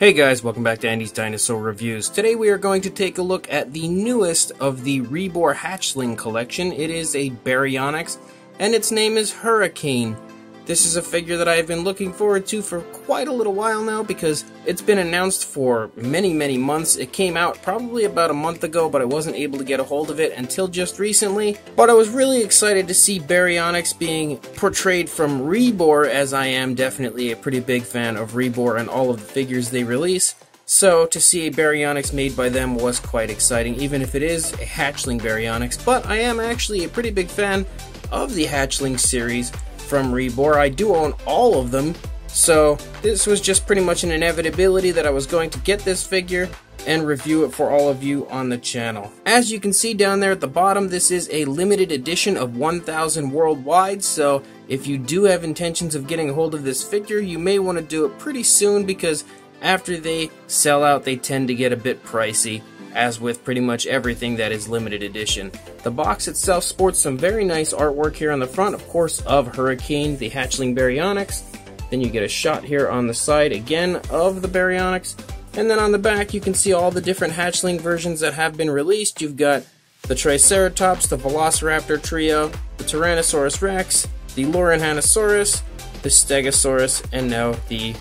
Hey guys, welcome back to Andy's Dinosaur Reviews. Today we are going to take a look at the newest of the Rebor Hatchling collection. It is a Baryonyx, and its name is Hurricane. This is a figure that I have been looking forward to for quite a little while now because it's been announced for many months. It came out probably about a month ago, but I wasn't able to get a hold of it until just recently. But I was really excited to see Baryonyx being portrayed from Rebor, as I am definitely a pretty big fan of Rebor and all of the figures they release. So to see a Baryonyx made by them was quite exciting, even if it is a Hatchling Baryonyx. But I am actually a pretty big fan of the Hatchling series from Rebor. I do own all of them, so this was just pretty much an inevitability that I was going to get this figure and review it for all of you on the channel. As you can see down there at the bottom, this is a limited edition of 1,000 worldwide, so if you do have intentions of getting a hold of this figure, you may want to do it pretty soon because after they sell out, they tend to get a bit pricey, as with pretty much everything that is limited edition. The box itself sports some very nice artwork here on the front, of course, of Hurricane, the Hatchling Baryonyx. Then you get a shot here on the side, again, of the Baryonyx. And then on the back, you can see all the different Hatchling versions that have been released. You've got the Triceratops, the Velociraptor trio, the Tyrannosaurus Rex, the Loranhanosaurus, the Stegosaurus, and now the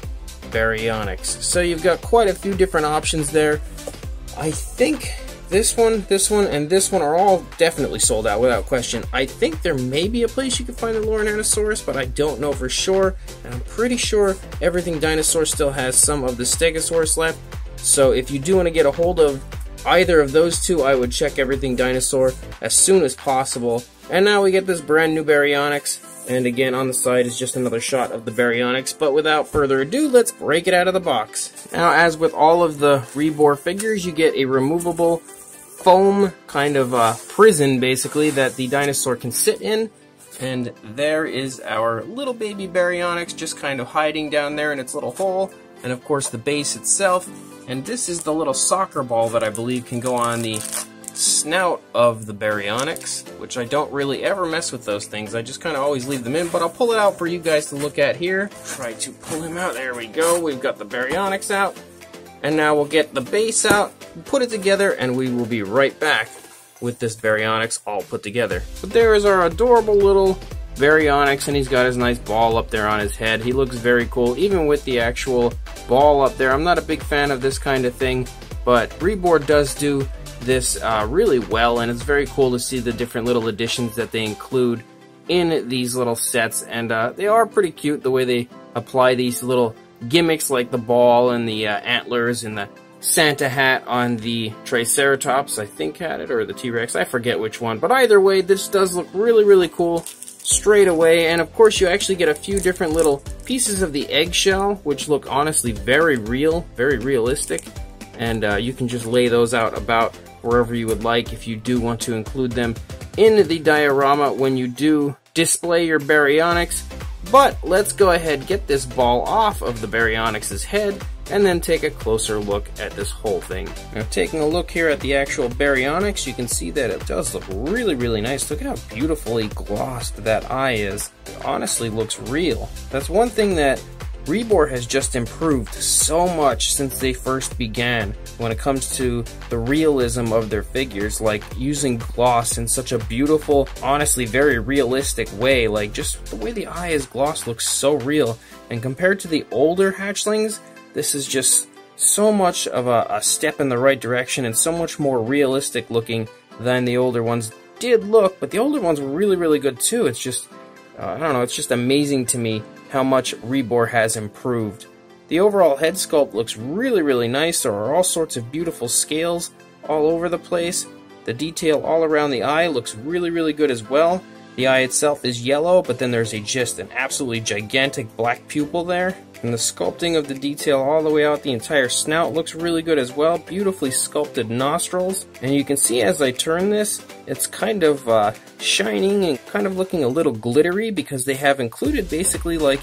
Baryonyx. So you've got quite a few different options there. I think this one, and this one are all definitely sold out without question. I think there may be a place you can find the Loranhanosaurus, but I don't know for sure. And I'm pretty sure Everything Dinosaur still has some of the Stegosaurus left. So if you do want to get a hold of either of those two, I would check Everything Dinosaur as soon as possible. And now we get this brand new Baryonyx. And again, on the side is just another shot of the Baryonyx. But without further ado, let's break it out of the box. Now, as with all of the Rebor figures, you get a removable foam kind of prison, basically, that the dinosaur can sit in. And there is our little baby Baryonyx just kind of hiding down there in its little hole. And of course, the base itself. And this is the little soccer ball that I believe can go on the snout of the Baryonyx, which I don't really ever mess with those things. I just kind of always leave them in, but I'll pull it out for you guys to look at here. Try to pull him out. There we go. We've got the Baryonyx out. And now we'll get the base out, put it together, and we will be right back with this Baryonyx all put together. But there is our adorable little Baryonyx, and he's got his nice ball up there on his head. He looks very cool, even with the actual ball up there. I'm not a big fan of this kind of thing, but Rebor does do this really well, and it's very cool to see the different little additions that they include in these little sets, and they are pretty cute the way they apply these little gimmicks like the ball and the antlers and the Santa hat on the Triceratops, I think had it, or the T-Rex, I forget which one, but either way, this does look really cool straight away. And of course you actually get a few different little pieces of the eggshell, which look honestly very real, very realistic, and you can just lay those out about wherever you would like if you do want to include them in the diorama when you do display your Baryonyx. But let's go ahead, get this ball off of the Baryonyx's head, and then take a closer look at this whole thing. Now, taking a look here at the actual Baryonyx, you can see that it does look really nice. Look how beautifully glossed that eye is. It honestly looks real. That's one thing that Rebor has just improved so much since they first began when it comes to the realism of their figures, like using gloss in such a beautiful, honestly very realistic way. Like, just the way the eye is glossed looks so real, and compared to the older Hatchlings, this is just so much of a step in the right direction and so much more realistic looking than the older ones did look. But the older ones were really good too. It's just I don't know, it's just amazing to me how much Rebor has improved. The overall head sculpt looks really nice. There are all sorts of beautiful scales all over the place. The detail all around the eye looks really good as well. The eye itself is yellow, but then there's just an absolutely gigantic black pupil there. And the sculpting of the detail all the way out the entire snout looks really good as well. Beautifully sculpted nostrils. And you can see as I turn this, it's kind of shining and kind of looking a little glittery because they have included basically like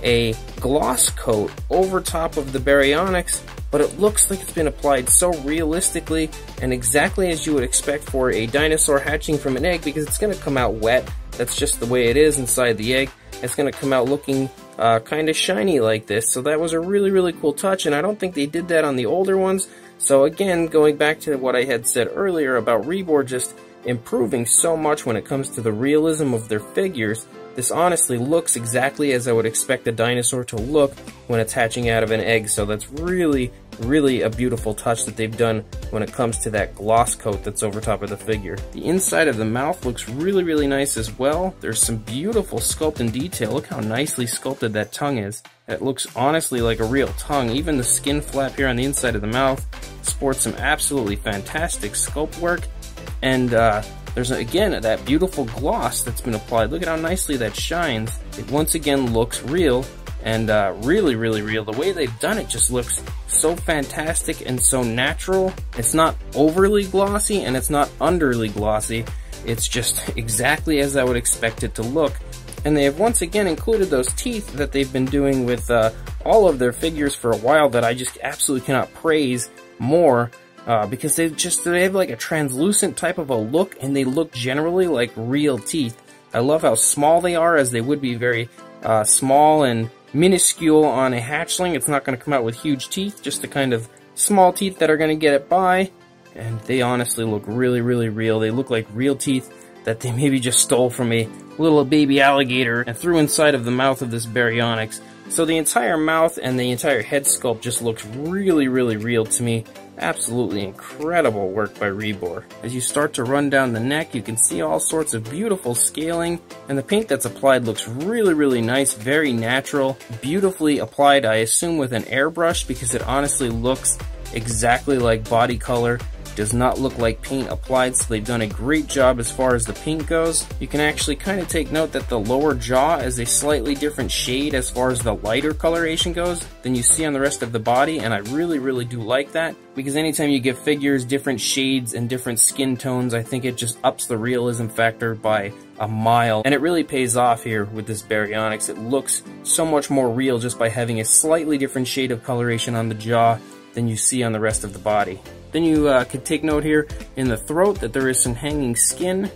a gloss coat over top of the Baryonyx, but it looks like it's been applied so realistically and exactly as you would expect for a dinosaur hatching from an egg, because it's going to come out wet. That's just the way it is inside the egg. It's going to come out looking kind of shiny like this. So that was a really, really cool touch, and I don't think they did that on the older ones. So again, going back to what I had said earlier about Rebor just improving so much when it comes to the realism of their figures, this honestly looks exactly as I would expect a dinosaur to look when it's hatching out of an egg. So that's really, really a beautiful touch that they've done when it comes to that gloss coat that's over top of the figure. The inside of the mouth looks really, really nice as well. There's some beautiful sculpt and detail. Look how nicely sculpted that tongue is. It looks honestly like a real tongue. Even the skin flap here on the inside of the mouth sports some absolutely fantastic sculpt work. And there's, again, that beautiful gloss that's been applied. Look at how nicely that shines. It once again looks real, and really, really real. The way they've done it just looks so fantastic and so natural. It's not overly glossy, and it's not underly glossy. It's just exactly as I would expect it to look. And they have once again included those teeth that they've been doing with all of their figures for a while that I just absolutely cannot praise more. Because they have like a translucent type of a look, and they look generally like real teeth. I love how small they are, as they would be very small and minuscule on a hatchling. It's not going to come out with huge teeth, just the kind of small teeth that are going to get it by. And they honestly look really, really real. They look like real teeth that they maybe just stole from a little baby alligator and threw inside of the mouth of this Baryonyx. So the entire mouth and the entire head sculpt just looks really, really real to me. Absolutely incredible work by Rebor. As you start to run down the neck, you can see all sorts of beautiful scaling, and the paint that's applied looks really, really nice, very natural, beautifully applied, I assume with an airbrush, because it honestly looks exactly like body color. Does not look like paint applied, so they've done a great job as far as the paint goes. You can actually kind of take note that the lower jaw is a slightly different shade as far as the lighter coloration goes than you see on the rest of the body, and I really, really do like that, because anytime you give figures different shades and different skin tones, I think it just ups the realism factor by a mile, and it really pays off here with this Baryonyx. It looks so much more real just by having a slightly different shade of coloration on the jaw than you see on the rest of the body. Then you could take note here in the throat that there is some hanging skin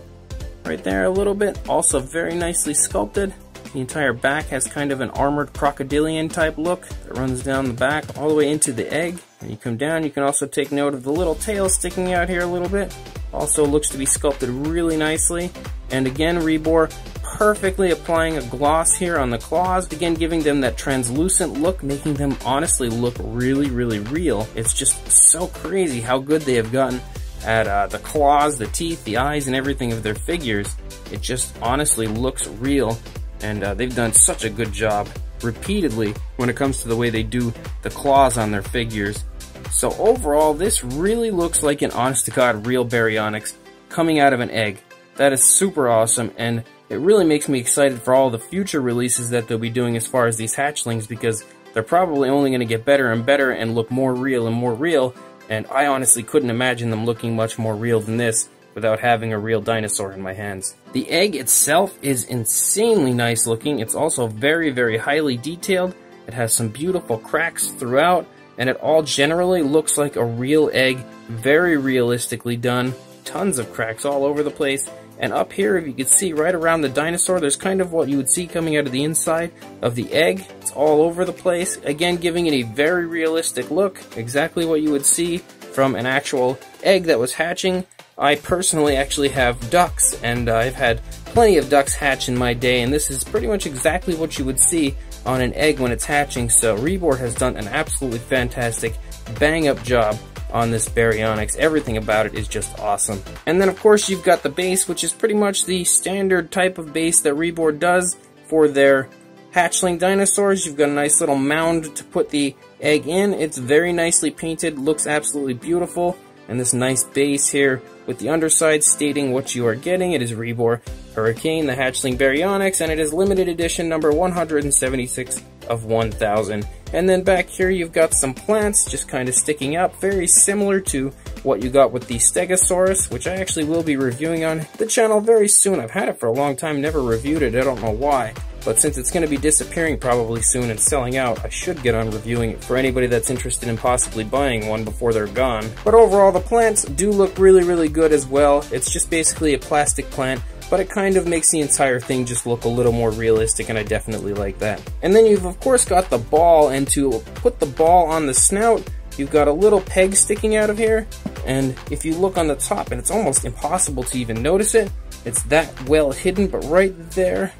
right there a little bit, also very nicely sculpted. The entire back has kind of an armored crocodilian type look that runs down the back all the way into the egg. When you come down, you can also take note of the little tail sticking out here a little bit. Also looks to be sculpted really nicely. And again, Rebor perfectly applying a gloss here on the claws, again giving them that translucent look, making them honestly look really, really real. It's just so crazy how good they have gotten at the claws, the teeth, the eyes, and everything of their figures. It just honestly looks real, and they've done such a good job repeatedly when it comes to the way they do the claws on their figures. So overall, this really looks like an honest-to-God real Baryonyx coming out of an egg. That is super awesome, and it really makes me excited for all the future releases that they'll be doing as far as these hatchlings, because they're probably only going to get better and better and look more real and more real, and I honestly couldn't imagine them looking much more real than this without having a real dinosaur in my hands. The egg itself is insanely nice looking. It's also very, very highly detailed. It has some beautiful cracks throughout, and it all generally looks like a real egg, very realistically done. Tons of cracks all over the place. And up here, if you could see right around the dinosaur, there's kind of what you would see coming out of the inside of the egg. It's all over the place. Again, giving it a very realistic look. Exactly what you would see from an actual egg that was hatching. I personally actually have ducks, and I've had plenty of ducks hatch in my day, and this is pretty much exactly what you would see on an egg when it's hatching. So Rebor has done an absolutely fantastic, bang-up job on this Baryonyx. Everything about it is just awesome. And then of course you've got the base, which is pretty much the standard type of base that Rebor does for their hatchling dinosaurs. You've got a nice little mound to put the egg in. It's very nicely painted, looks absolutely beautiful. And this nice base here with the underside stating what you are getting. It is Rebor Hurricane, the hatchling Baryonyx, and it is limited edition number 176 of 1000. And then back here you've got some plants just kind of sticking up, very similar to what you got with the Stegosaurus, which I actually will be reviewing on the channel very soon. I've had it for a long time, never reviewed it, I don't know why. But since it's going to be disappearing probably soon and selling out, I should get on reviewing it for anybody that's interested in possibly buying one before they're gone. But overall, the plants do look really, really good as well. It's just basically a plastic plant but it kind of makes the entire thing just look a little more realistic, and I definitely like that. And then you've of course got the ball, and to put the ball on the snout, you've got a little peg sticking out of here, and if you look on the top, and it's almost impossible to even notice it, it's that well hidden, but right there,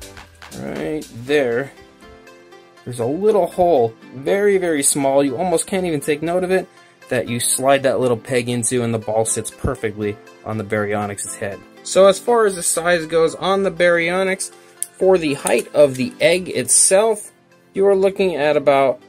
there's a little hole, very, very small, you almost can't even take note of it, that you slide that little peg into, and the ball sits perfectly on the Baryonyx's head. So as far as the size goes on the Baryonyx, for the height of the egg itself, you are looking at about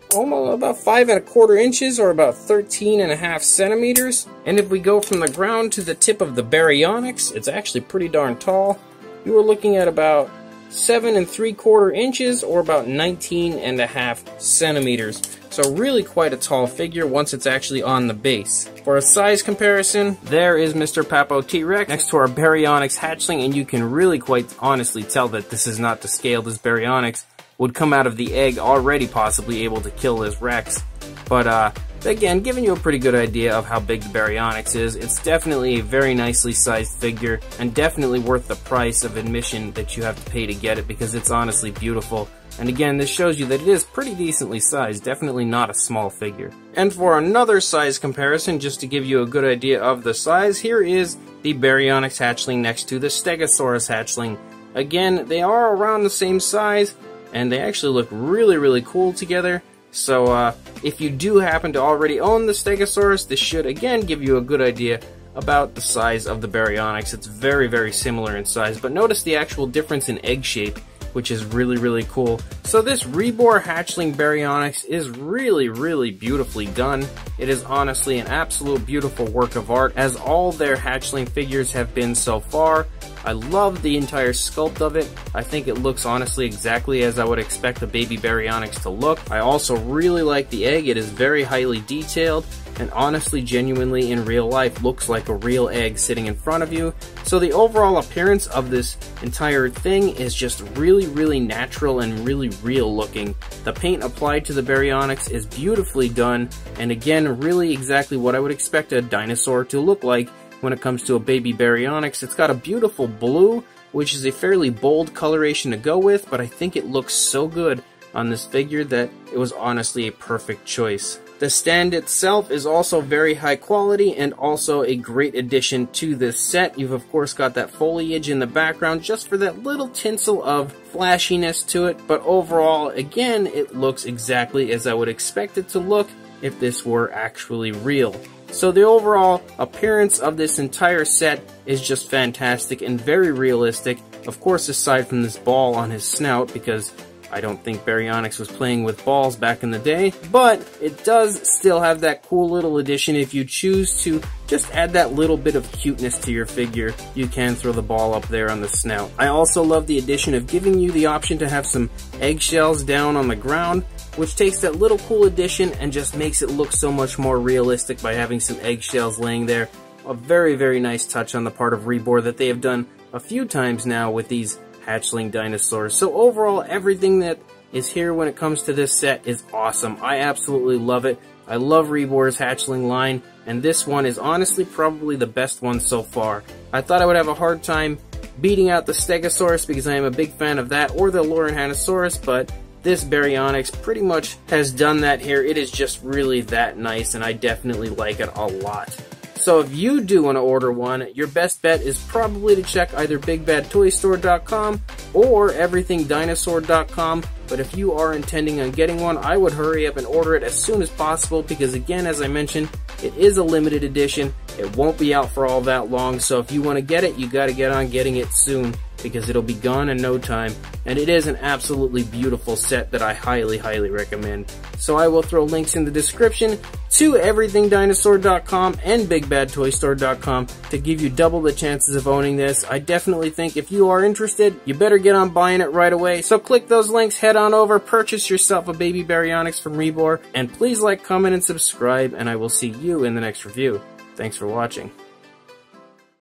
5¼ inches, or about 13.5 centimeters. And if we go from the ground to the tip of the Baryonyx, it's actually pretty darn tall. You are looking at about 7¾ inches, or about 19.5 centimeters. So really quite a tall figure once it's actually on the base. For a size comparison, there is Mr. Papo T-Rex next to our Baryonyx hatchling, and you can really quite honestly tell that this is not to scale. This Baryonyx would come out of the egg already possibly able to kill this Rex. But again, giving you a pretty good idea of how big the Baryonyx is, it's definitely a very nicely sized figure, and definitely worth the price of admission that you have to pay to get it, because it's honestly beautiful. And again, this shows you that it is pretty decently sized, definitely not a small figure. And for another size comparison, just to give you a good idea of the size, here is the Baryonyx hatchling next to the Stegosaurus hatchling. Again, they are around the same size, and they actually look really, really cool together. So if you do happen to already own the Stegosaurus, this should again give you a good idea about the size of the Baryonyx. It's very, very similar in size, but notice the actual difference in egg shape, which is really, really cool. So this Rebor hatchling Baryonyx is really, really beautifully done. It is honestly an absolute beautiful work of art, as all their hatchling figures have been so far. I love the entire sculpt of it. I think it looks honestly exactly as I would expect a baby Baryonyx to look. I also really like the egg. It is very highly detailed, and honestly, genuinely in real life looks like a real egg sitting in front of you. So the overall appearance of this entire thing is just really, really natural and really real looking. The paint applied to the Baryonyx is beautifully done, and again, really exactly what I would expect a dinosaur to look like when it comes to a baby Baryonyx. It's got a beautiful blue, which is a fairly bold coloration to go with, but I think it looks so good on this figure that it was honestly a perfect choice. The stand itself is also very high quality and also a great addition to this set. You've of course got that foliage in the background just for that little tinsel of flashiness to it, but overall, again, it looks exactly as I would expect it to look if this were actually real. So the overall appearance of this entire set is just fantastic and very realistic. Of course, aside from this ball on his snout, because I don't think Baryonyx was playing with balls back in the day, but it does still have that cool little addition. If you choose to just add that little bit of cuteness to your figure, you can throw the ball up there on the snout. I also love the addition of giving you the option to have some eggshells down on the ground, which takes that little cool addition and just makes it look so much more realistic by having some eggshells laying there. A very, very nice touch on the part of Rebor that they have done a few times now with these hatchling dinosaurs. So overall, everything that is here when it comes to this set is awesome. I absolutely love it. I love Rebor's hatchling line, and this one is honestly probably the best one so far. I thought I would have a hard time beating out the Stegosaurus because I am a big fan of that, or the Loranhanosaurus, but this Baryonyx pretty much has done that here. It is just really that nice, and I definitely like it a lot. So if you do want to order one, your best bet is probably to check either BigBadToyStore.com or EverythingDinosaur.com. But if you are intending on getting one, I would hurry up and order it as soon as possible because, again, as I mentioned, it is a limited edition. It won't be out for all that long, so if you want to get it, you got to get on getting it soon because it'll be gone in no time. And it is an absolutely beautiful set that I highly, highly recommend. So I will throw links in the description to EverythingDinosaur.com and BigBadToyStore.com to give you double the chances of owning this. I definitely think if you are interested, you better get on buying it right away. So click those links, head on over, purchase yourself a baby Baryonyx from Rebor, and please like, comment, and subscribe, and I will see you in the next review. Thanks for watching.